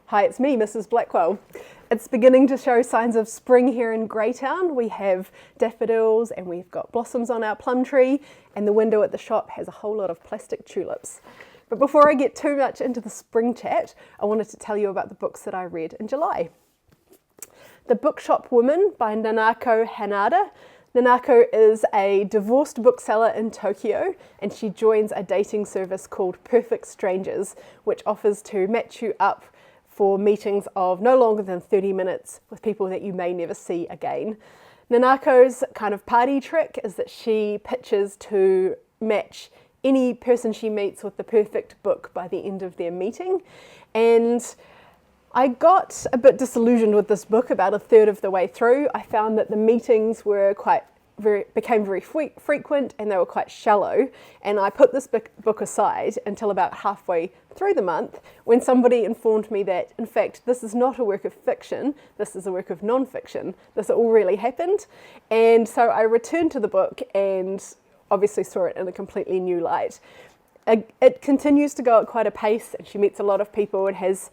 Hi, it's me, Mrs Blackwell. It's beginning to show signs of spring here in Greytown. We have daffodils and we've got blossoms on our plum tree, and the window at the shop has a whole lot of plastic tulips. But before I get too much into the spring chat, I wanted to tell you about the books that I read in July. The Bookshop Woman by Nanako Hanada. Nanako is a divorced bookseller in Tokyo, and she joins a dating service called Perfect Strangers, which offers to match you up for meetings of no longer than 30 minutes with people that you may never see again. Nanako's kind of party trick is that she pitches to match any person she meets with the perfect book by the end of their meeting. And I got a bit disillusioned with this book about a third of the way through. I found that the meetings were became very frequent, and they were quite shallow, and I put this book aside until about halfway through the month when somebody informed me that in fact this is not a work of fiction, this is a work of non-fiction. This all really happened. And so I returned to the book and obviously saw it in a completely new light. It continues to go at quite a pace, and she meets a lot of people and has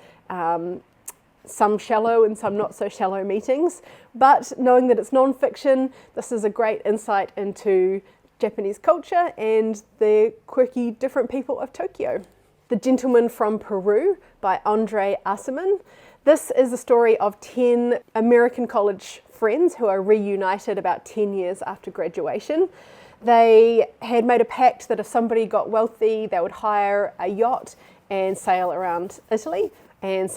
some shallow and some not so shallow meetings, but knowing that it's non-fiction, this is a great insight into Japanese culture and the quirky different people of Tokyo. The Gentleman from Peru by André Aciman. This is a story of 10 American college friends who are reunited about 10 years after graduation. They had made a pact that if somebody got wealthy, they would hire a yacht and sail around Italy. And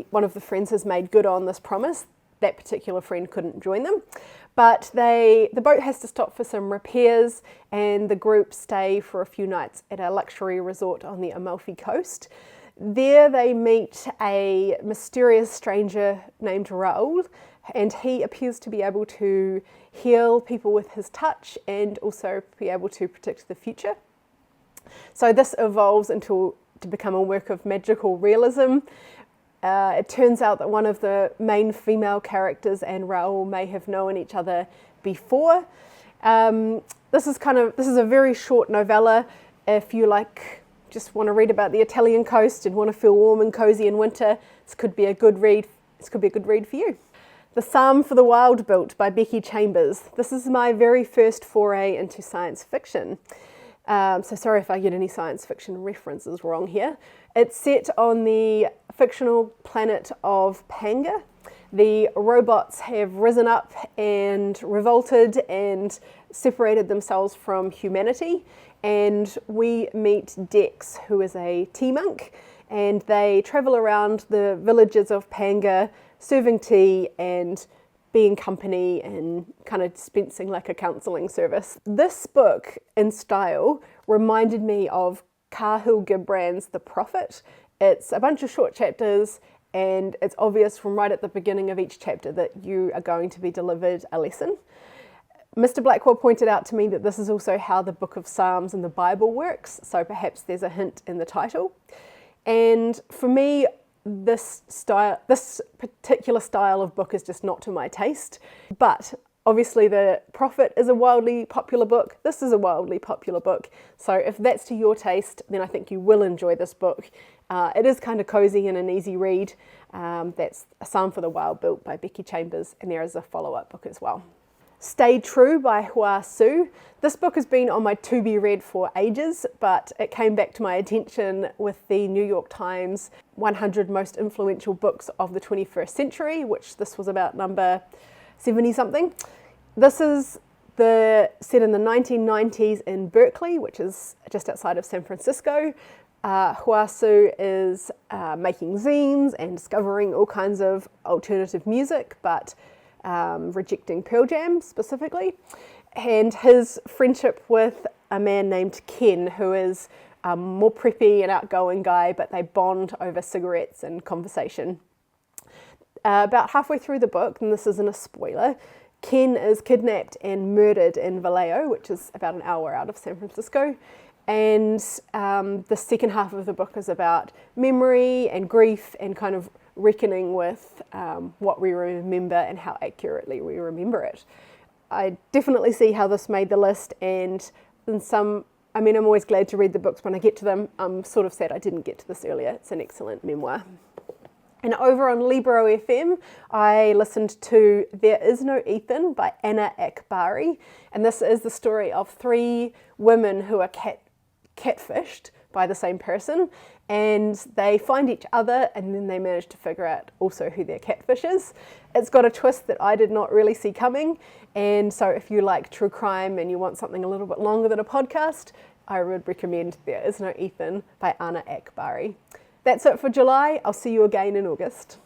one of the friends has made good on this promise. That particular friend couldn't join them. But the boat has to stop for some repairs, and the group stay for a few nights at a luxury resort on the Amalfi Coast. There they meet a mysterious stranger named Raoul, and he appears to be able to heal people with his touch and also be able to predict the future. So this evolves to become a work of magical realism. It turns out that one of the main female characters and Raoul may have known each other before. This is a very short novella. If you just want to read about the Italian coast and want to feel warm and cozy in winter, this could be a good read. This could be a good read for you. The Psalm for the Wild Built by Becky. This is my very first foray into science fiction. So sorry if I get any science fiction references wrong here. It's set on the fictional planet of Panga. The robots have risen up and revolted and separated themselves from humanity, and we meet Dex, who is a tea monk, and they travel around the villages of Panga serving tea and being company and kind of dispensing like a counselling service. This book in style reminded me of Kahlil Gibran's The Prophet. It's a bunch of short chapters, and it's obvious from right at the beginning of each chapter that you are going to be delivered a lesson. Mr. Blackwell pointed out to me that this is also how the Book of Psalms in the Bible works, so perhaps there's a hint in the title. And for me, this particular style of book is just not to my taste, but obviously The Prophet is a wildly popular book. This is a wildly popular book, so if that's to your taste, then I think you will enjoy this book. It is kind of cozy and an easy read. That's A Psalm for the Wild Built by Becky, and there is a follow-up book as well. Stay True by Hua Hsu. This book has been on my to-be read for ages, but it came back to my attention with the New York Times 100 Most Influential Books of the 21st Century, which this was about number 70-something. This is set in the 1990s in Berkeley, which is just outside of San Francisco. Hua Hsu is making zines and discovering all kinds of alternative music, but rejecting Pearl Jam specifically, and his friendship with a man named Ken, who is a more preppy and outgoing guy, but they bond over cigarettes and conversation. About halfway through the book, and this isn't a spoiler, Ken is kidnapped and murdered in Vallejo, which is about an hour out of San Francisco. And the second half of the book is about memory and grief and kind of reckoning with what we remember and how accurately we remember it. I definitely see how this made the list, and I'm always glad to read the books when I get to them. I'm sort of sad I didn't get to this earlier. It's an excellent memoir. And over on LibroFM, I listened to There Is No Ethan by Anna Akbari. And this is the story of 3 women who are catfished by the same person. And they find each other and then they manage to figure out also who their catfish is. It's got a twist that I did not really see coming. And so if you like true crime and you want something a little bit longer than a podcast, I would recommend There Is No Ethan by Anna Akbari. That's it for July. I'll see you again in August.